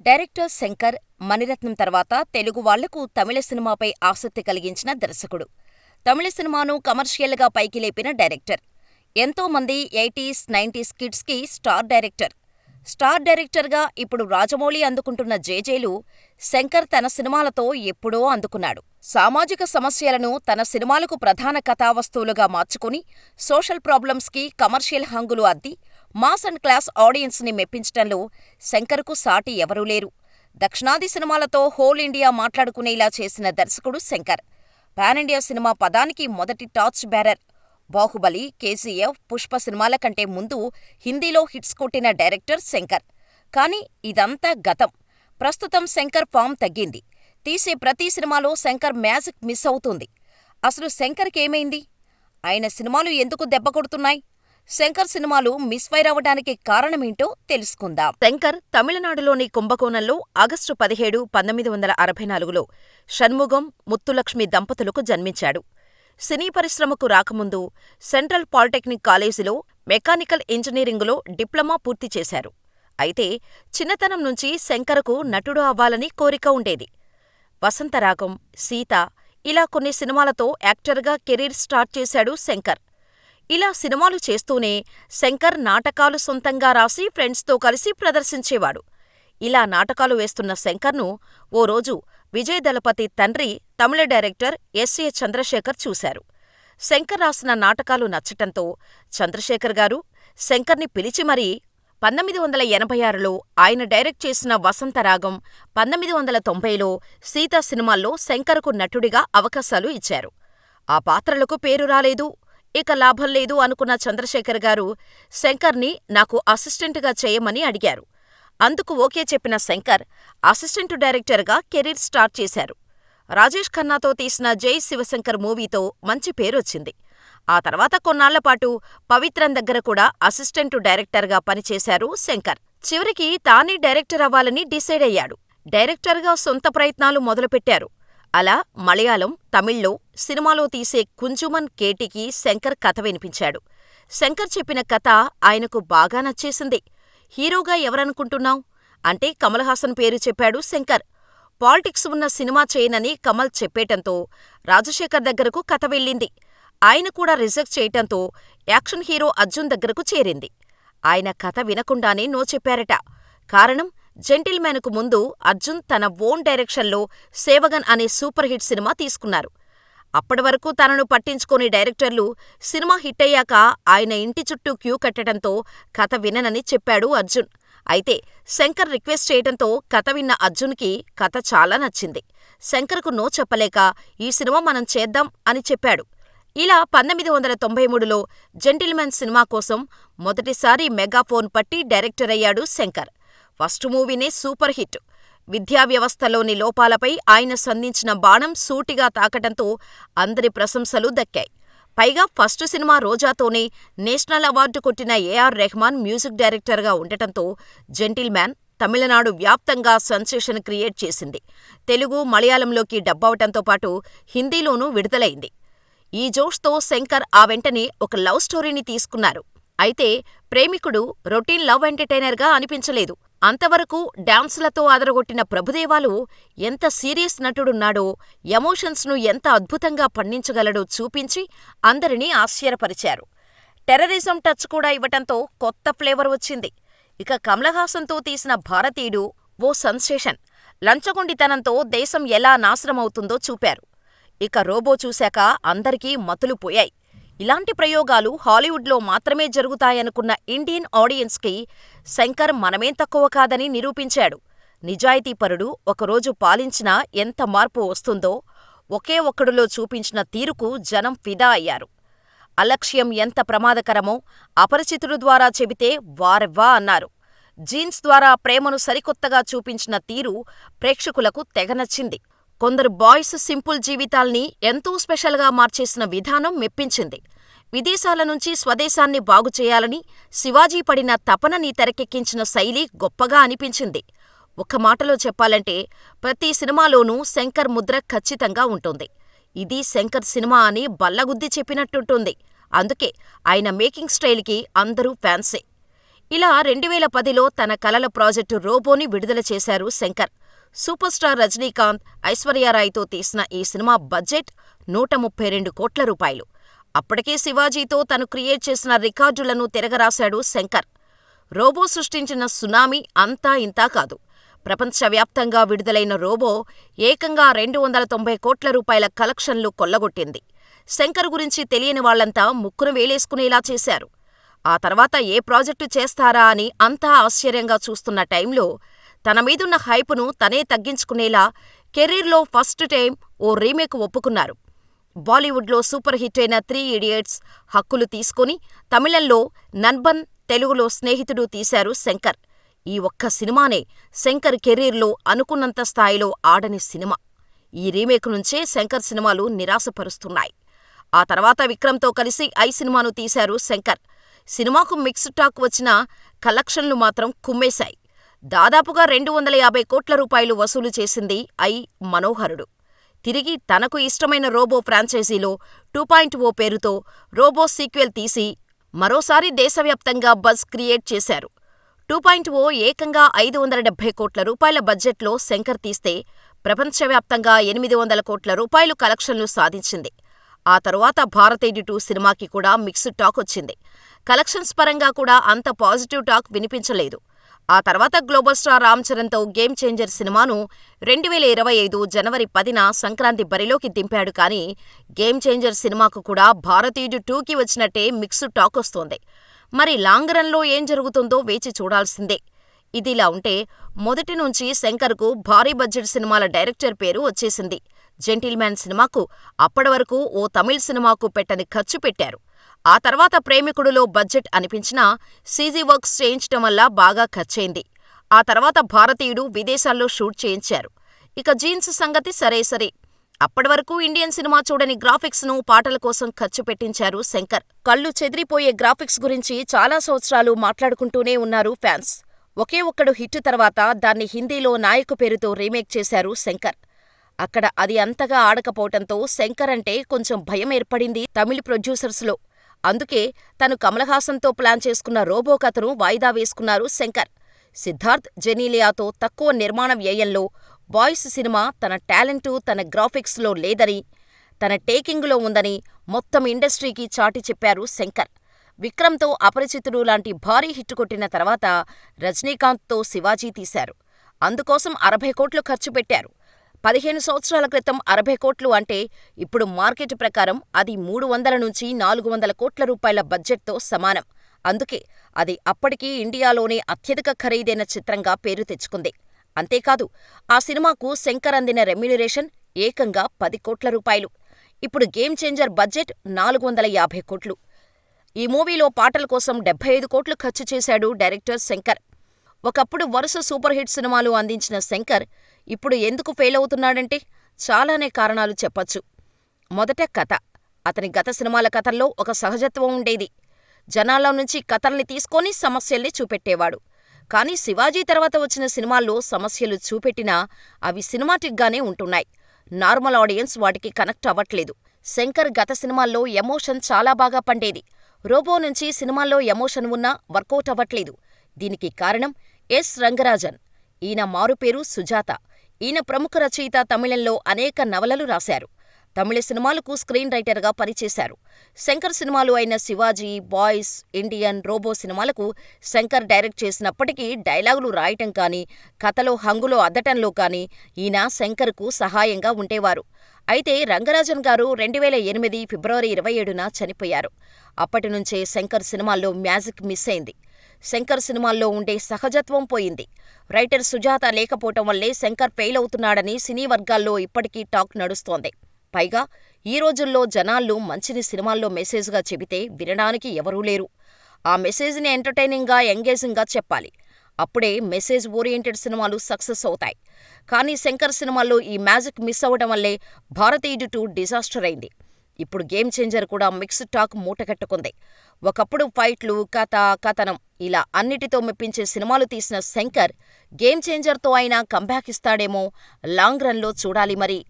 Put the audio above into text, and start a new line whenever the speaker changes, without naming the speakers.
Director Shankar, Mani Ratnam తర్వాత తెలుగు వాళ్లకు తమిళ సినిమాపై ఆసక్తి కలిగించిన దర్శకుడు. తమిళ సినిమాను కమర్షియల్గా పైకి లేపిన డైరెక్టర్. ఎంతో మంది 80s, 90s కిడ్స్కి స్టార్ డైరెక్టర్. స్టార్ డైరెక్టర్గా ఇప్పుడు రాజమౌళి అందుకుంటున్న జేజేలు శంకర్ తన సినిమాలతో ఎప్పుడో అందుకున్నాడు. సామాజిక సమస్యలను తన సినిమాలకు ప్రధాన కథావస్తువులుగా మార్చుకుని సోషల్ ప్రాబ్లమ్స్కి కమర్షియల్ హంగులు అద్ది మాస్ అండ్ క్లాస్ ఆడియన్స్ని మెప్పించటంలో శంకర్కు సాటి ఎవరూ లేరు. దక్షిణాది సినిమాలతో హోల్ ఇండియా మాట్లాడుకునేలా చేసిన దర్శకుడు శంకర్. పాన్ ఇండియా సినిమా పదానికి మొదటి torch bearer. Baahubali, KGF, Pushpa సినిమాల కంటే ముందు హిందీలో హిట్స్ కొట్టిన డైరెక్టర్ శంకర్. కానీ ఇదంతా గతం. ప్రస్తుతం శంకర్ ఫామ్ తగ్గింది. తీసే ప్రతి సినిమాలో శంకర్ మ్యాజిక్ మిస్ అవుతుంది. అసలు శంకర్కేమైంది? ఆయన సినిమాలు ఎందుకు దెబ్బకొడుతున్నాయి? శంకర్ సినిమాలు మిస్ఫైర్ అవ్వడానికి కారణమేంటో తెలుసుకుందాం. శంకర్ తమిళనాడులోని కుంభకోణంలో ఆగస్టు 17, 1964లో షణ్ముగం, ముత్తులక్ష్మి దంపతులకు జన్మించాడు. సినీ పరిశ్రమకు రాకముందు సెంట్రల్ పాలిటెక్నిక్ కాలేజీలో మెకానికల్ ఇంజనీరింగులో డిప్లొమా పూర్తి చేశారు. అయితే చిన్నతనం నుంచి శంకర్కు నటుడు అవ్వాలని కోరిక ఉండేది. వసంతరాగం, సీత ఇలా కొన్ని సినిమాలతో యాక్టర్గా కెరీర్ స్టార్ట్ చేశాడు శంకర్. ఇలా సినిమాలు చేస్తూనే శంకర్ నాటకాలు సొంతంగా రాసి ఫ్రెండ్స్తో కలిసి ప్రదర్శించేవాడు. ఇలా నాటకాలు వేస్తున్న శంకర్ను ఓ రోజు విజయ్ దళపతి తండ్రి తమిళ డైరెక్టర్ ఎస్.ఏ. చంద్రశేఖర్ చూశారు. శంకర్ రాసిన నాటకాలు నచ్చటంతో చంద్రశేఖర్ గారు శంకర్ని పిలిచి మరీ 1986లో ఆయన డైరెక్ట్ చేసిన వసంతరాగం, 1990లో సీత సినిమాల్లో శంకర్కు నటుడిగా అవకాశాలు ఇచ్చారు. ఆ పాత్రలకు పేరు రాలేదు, ఇక లాభం లేదు అనుకున్న చంద్రశేఖర్ గారు శంకర్ని నాకు అసిస్టెంటుగా చేయమని అడిగారు. అందుకు ఓకే చెప్పిన శంకర్ అసిస్టెంటు డైరెక్టర్గా కెరీర్ స్టార్ట్ చేశారు. రాజేష్ ఖన్నాతో తీసిన జై శివశంకర్ మూవీతో మంచి పేరొచ్చింది. ఆ తర్వాత కొన్నాళ్లపాటు పవిత్రన్ దగ్గర కూడా అసిస్టెంటు డైరెక్టర్గా పనిచేశారు శంకర్. చివరికి తానే డైరెక్టర్ అవ్వాలని డిసైడ్ అయ్యాడు. డైరెక్టర్గా సొంత ప్రయత్నాలు మొదలుపెట్టారు. అలా మలయాళం, తమిళ్లో సినిమాలో తీసే కుంజుమన్ కేటికి శంకర్ కథ వినిపించాడు. శంకర్ చెప్పిన కథ ఆయనకు బాగా నచ్చేసింది. హీరోగా ఎవరనుకుంటున్నావ్ అంటే కమల్ హాసన్ పేరు చెప్పాడు శంకర్. పాలిటిక్స్ ఉన్న సినిమా చేయనని కమల్ చెప్పేటంతో రాజశేఖర్ దగ్గరకు కథ వెళ్ళింది. ఆయన కూడా రిజెక్ట్ చేయటంతో యాక్షన్ హీరో అర్జున్ దగ్గరకు చేరింది. ఆయన కథ వినకుండానే నో చెప్పారట. కారణం, జెంటిల్మెన్కు ముందు అర్జున్ తన ఓన్ డైరెక్షన్లో సేవగన్ అనే సూపర్ హిట్ సినిమా తీసుకున్నారు. అప్పటివరకు తనను పట్టించుకోని డైరెక్టర్లు సినిమా హిట్టయ్యాక ఆయన ఇంటి చుట్టూ క్యూ కట్టడంతో కథ విననని చెప్పాడు అర్జున్. అయితే శంకర్ రిక్వెస్ట్ చేయటంతో కథ విన్న అర్జున్కి కథ చాలా నచ్చింది. శంకర్కు నో చెప్పలేక ఈ సినిమా మనం చేద్దాం అని చెప్పాడు. ఇలా 1993లో జెంటిల్మెన్ సినిమా కోసం మొదటిసారి మెగాఫోన్ పట్టి డైరెక్టర్ అయ్యాడు శంకర్. ఫస్ట్ మూవీనే సూపర్ హిట్. విద్యా వ్యవస్థలోని లోపాలపై ఆయన సంధించిన బాణం సూటిగా తాకటంతో అందరి ప్రశంసలు దక్కాయి. పైగా ఫస్ట్ సినిమా రోజాతోనే నేషనల్ అవార్డు కొట్టిన ఏ.ఆర్. రెహమాన్ మ్యూజిక్ డైరెక్టర్గా ఉండటంతో జెంటిల్మ్యాన్ తమిళనాడు వ్యాప్తంగా సెన్సేషన్ క్రియేట్ చేసింది. తెలుగు, మలయాళంలోకి డబ్బవటంతో పాటు హిందీలోనూ విడుదలైంది. ఈ జోష్తో శంకర్ ఆ వెంటనే ఒక లవ్ స్టోరీని తీసుకున్నారు. అయితే ప్రేమికుడు రొటీన్ లవ్ ఎంటర్టైనర్గా అనిపించలేదు. అంతవరకు డాన్సులతో అదరగొట్టిన ప్రభుదేవాలో ఎంత సీరియస్ నటుడున్నాడో, ఎమోషన్స్ను ఎంత అద్భుతంగా పండించగలడో చూపించి అందరినీ ఆశ్చర్యపరిచారు. టెర్రరిజం టచ్ కూడా ఇవ్వటంతో కొత్త ఫ్లేవర్ వచ్చింది. ఇక కమల్ హాసన్తో తీసిన భారతీయుడు ఓ సెన్సేషన్. లంచగొండితనంతో దేశం ఎలా నాశనమవుతుందో చూపారు. ఇక రోబో చూశాక అందరికీ మతులు పోయాయి. ఇలాంటి ప్రయోగాలు హాలీవుడ్లో మాత్రమే జరుగుతాయనుకున్న ఇండియన్ ఆడియన్స్కి శంకర్ మనమేం తక్కువ కాదని నిరూపించాడు. నిజాయితీపరుడు ఒకరోజు పాలించినా ఎంత మార్పు వస్తుందో ఒకే ఒక్కడిలో చూపించిన తీరుకు జనం ఫిదా అయ్యారు. అలక్ష్యం ఎంత ప్రమాదకరమో అపరిచితుడు ద్వారా చెబితే వారెవ్వా అన్నారు. జీన్స్ ద్వారా ప్రేమను సరికొత్తగా చూపించిన తీరు ప్రేక్షకులకు తెగనచ్చింది. కొందరు బాయ్స్ సింపుల్ జీవితాల్ని ఎంతో స్పెషల్గా మార్చేసిన విధానం మెప్పించింది. విదేశాల నుంచి స్వదేశాన్ని బాగుచేయాలని శివాజీ పడిన తపనని తెరకెక్కించిన శైలి గొప్పగా అనిపించింది. ఒక్క మాటలో చెప్పాలంటే ప్రతి సినిమాలోనూ శంకర్ ముద్ర ఖచ్చితంగా ఉంటుంది. ఇది శంకర్ సినిమా అని బల్లగుద్ది చెప్పినట్టుంటుంది. అందుకే ఆయన మేకింగ్ స్టైల్కి అందరూ ఫ్యాన్సే. ఇలా 2010లో తన కలల ప్రాజెక్టు రోబోని విడుదల చేశారు శంకర్. సూపర్ స్టార్ రజనీకాంత్, ఐశ్వర్యారాయ్తో తీసిన ఈ సినిమా బడ్జెట్ 132 కోట్ల రూపాయలు. అప్పటికే శివాజీతో తను క్రియేట్ చేసిన రికార్డులను తిరగరాశాడు శంకర్. రోబో సృష్టించిన సునామీ అంతా ఇంతా కాదు. ప్రపంచవ్యాప్తంగా విడుదలైన రోబో ఏకంగా 290 కోట్ల రూపాయల కలెక్షన్లు కొల్లగొట్టింది. శంకర్ గురించి తెలియని వాళ్లంతా ముక్కును వేలేసుకునేలా చేశారు. ఆ తర్వాత ఏ ప్రాజెక్టు చేస్తారా అని అంతా ఆశ్చర్యంగా చూస్తున్న టైంలో తన మీదున్న హైపును తనే తగ్గించుకునేలా కెరీర్లో ఫస్ట్ టైం ఓ రీమేక్ ఒప్పుకున్నారు. బాలీవుడ్లో సూపర్ హిట్ అయిన 3 ఇడియట్స్ హక్కులు తీసుకుని తమిళంలో నన్బన్, తెలుగులో స్నేహితుడు తీశారు శంకర్. ఈ ఒక్క సినిమానే శంకర్ కెరీర్లో అనుకున్నంత స్థాయిలో ఆడని సినిమా. ఈ రీమేక్ నుంచే శంకర్ సినిమాలు నిరాశపరుస్తున్నాయి. ఆ తర్వాత విక్రమ్తో కలిసి ఐ సినిమాను తీశారు శంకర్. సినిమాకు మిక్స్డ్ టాక్ వచ్చినా కలెక్షన్లు మాత్రం కుమ్మేశాయి. దాదాపుగా 250 కోట్ల రూపాయలు వసూలు చేసింది ఐ మనోహరుడు. తిరిగి తనకు ఇష్టమైన రోబో ఫ్రాంచైజీలో 2.0 పేరుతో రోబో సీక్వెల్ తీసి మరోసారి దేశవ్యాప్తంగా బజ్ క్రియేట్ చేశారు. 2.0 ఏకంగా 570 కోట్ల రూపాయల బడ్జెట్లో శంకర్ తీస్తే ప్రపంచవ్యాప్తంగా 800 కోట్ల రూపాయలు కలెక్షన్లు సాధించింది. ఆ తరువాత భారతీయుడు 2 సినిమాకి కూడా మిక్స్డ్ టాక్ వచ్చింది. కలెక్షన్స్ పరంగా కూడా అంత పాజిటివ్ టాక్ వినిపించలేదు. ఆ తర్వాత గ్లోబల్ స్టార్ రామ్ చరణ్తో గేమ్ చేంజర్ సినిమాను 2025 జనవరి 10న సంక్రాంతి బరిలోకి దింపాడు. కానీ గేమ్ చేంజర్ సినిమాకు కూడా భారతీయుడు 2కి వచ్చినట్టే మిక్స్డ్ టాక్ వస్తోంది. మరి లాంగ్ రన్లో ఏం జరుగుతుందో వేచి చూడాల్సిందే. ఇదిలా ఉంటే మొదటి నుంచి శంకర్కు భారీ బడ్జెట్ సినిమాల డైరెక్టర్ పేరు వచ్చేసింది. జెంటిల్మ్యాన్ సినిమాకు అప్పటి వరకు ఓ తమిళ్ సినిమాకు పెట్టని ఖర్చు పెట్టారు. ఆ తర్వాత ప్రేమికుడులో బడ్జెట్ అనిపించినా సీజీ వర్క్స్ చేయించటం వల్ల బాగా ఖర్చయింది. ఆ తర్వాత భారతీయుడు విదేశాల్లో షూట్ చేయించారు. ఇక జీన్స్ సంగతి సరే. అప్పటి వరకు ఇండియన్ సినిమా చూడని గ్రాఫిక్స్ ను పాటల కోసం ఖర్చు పెట్టించారు శంకర్. కళ్ళు చెదిరిపోయే గ్రాఫిక్స్ గురించి చాలా సంవత్సరాలు మాట్లాడుకుంటూనే ఉన్నారు ఫ్యాన్స్. ఒకే ఒక్కడు హిట్ తర్వాత దాన్ని హిందీలో నాయకు పేరుతో రీమేక్ చేశారు శంకర్. అక్కడ అది అంతగా ఆడకపోవటంతో శంకర్ అంటే కొంచెం భయం ఏర్పడింది తమిళ ప్రొడ్యూసర్స్లో. అందుకే తను కమల్ హాసన్తో ప్లాన్ చేసుకున్న రోబో కథను వాయిదా వేసుకున్నారు శంకర్. సిద్ధార్థ్, జెనీలియాతో తక్కువ నిర్మాణ వ్యయంలో బాయ్స్ సినిమా తన టాలెంటు, తన గ్రాఫిక్స్లో లేదని, తన టేకింగులో ఉందని మొత్తం ఇండస్ట్రీకి చాటి చెప్పారు శంకర్. విక్రమ్తో అపరిచితుడు లాంటి భారీ హిట్ కొట్టిన తర్వాత రజనీకాంత్తో శివాజీ తీశారు. అందుకోసం 60 కోట్లు ఖర్చు పెట్టారు. 15 సంవత్సరాల క్రితం 60 కోట్లు అంటే ఇప్పుడు మార్కెట్ ప్రకారం అది 300 నుంచి 400 కోట్ల రూపాయల బడ్జెట్తో సమానం. అందుకే అది అప్పటికీ ఇండియాలోనే అత్యధిక ఖరీదైన చిత్రంగా పేరు తెచ్చుకుంది. అంతేకాదు ఆ సినిమాకు శంకర్ అందిన రెమ్యూనరేషన్ ఏకంగా 10 కోట్ల రూపాయలు. ఇప్పుడు గేమ్ చేంజర్ బడ్జెట్ 450 కోట్లు. ఈ మూవీలో పాటల కోసం 75 కోట్లు ఖర్చు చేశాడు డైరెక్టర్ శంకర్. ఒకప్పుడు వరుస సూపర్ హిట్ సినిమాలు అందించిన శంకర్ ఇప్పుడు ఎందుకు ఫెయిల్ అవుతున్నాడంటే చాలానే కారణాలు చెప్పొచ్చు. మొదట కథ. అతని గత సినిమాల కథల్లో ఒక సహజత్వం ఉండేది. జనాల్లో నుంచి కథల్ని తీసుకొని సమస్యల్ని చూపెట్టేవాడు. కానీ శివాజీ తర్వాత వచ్చిన సినిమాల్లో సమస్యలు చూపెట్టినా అవి సినిమాటిక్గానే ఉంటున్నాయి. నార్మల్ ఆడియన్స్ వాటికి కనెక్ట్ అవ్వట్లేదు. శంకర్ గత సినిమాల్లో ఎమోషన్ చాలా బాగా పండేది. రోబో నుంచి సినిమాల్లో ఎమోషన్ ఉన్నా వర్కౌట్ అవ్వట్లేదు. దీనికి కారణం ఎస్. రంగరాజన్. ఈయన మారుపేరు సుజాత. ఈయన ప్రముఖ రచయిత. తమిళంలో అనేక నవలలు రాశారు. తమిళ సినిమాలకు స్క్రీన్ రైటర్గా పనిచేశారు. శంకర్ సినిమాలు అయిన శివాజీ, బాయ్స్, ఇండియన్, రోబో సినిమాలకు శంకర్ డైరెక్ట్ చేసినప్పటికీ డైలాగులు రాయటం కానీ, కథలో హంగులో అద్దటంలో కానీ ఈయన శంకర్కు సహాయంగా ఉండేవారు. అయితే రంగరాజన్ గారు 2008 ఫిబ్రవరి 27న చనిపోయారు. అప్పటినుంచే శంకర్ సినిమాల్లో మ్యాజిక్ మిస్ అయింది. శంకర్ సినిమాల్లో ఉండే సహజత్వం పోయింది. రైటర్ సుజాత లేకపోవటం వల్లే శంకర్ ఫెయిల్ అవుతున్నాడని సినీ వర్గాల్లో ఇప్పటికీ టాక్ నడుస్తోంది. పైగా ఈ రోజుల్లో జనాల్లో మంచిని సినిమాల్లో మెసేజ్గా చెబితే వినడానికి ఎవరూ లేరు. ఆ మెసేజ్ని ఎంటర్టైనింగ్గా, ఎంగేజింగ్గా చెప్పాలి. అప్పుడే మెసేజ్ ఓరియంటెడ్ సినిమాలు సక్సెస్ అవుతాయి. కానీ శంకర్ సినిమాల్లో ఈ మ్యాజిక్ మిస్ అవ్వడం వల్లే భారతీయుడు 2 డిజాస్టర్ అయింది. ఇప్పుడు గేమ్ చేంజర్ కూడా మిక్స్డ్ టాక్ మూటకట్టుకుంది. ఒకప్పుడు ఫైట్లు, కథ, కథనం ఇలా అన్నిటితో మెప్పించే సినిమాలు తీసిన శంకర్ గేమ్ చేంజర్తో అయినా కంబ్యాక్ ఇస్తాడేమో లాంగ్ రన్లో చూడాలి మరి.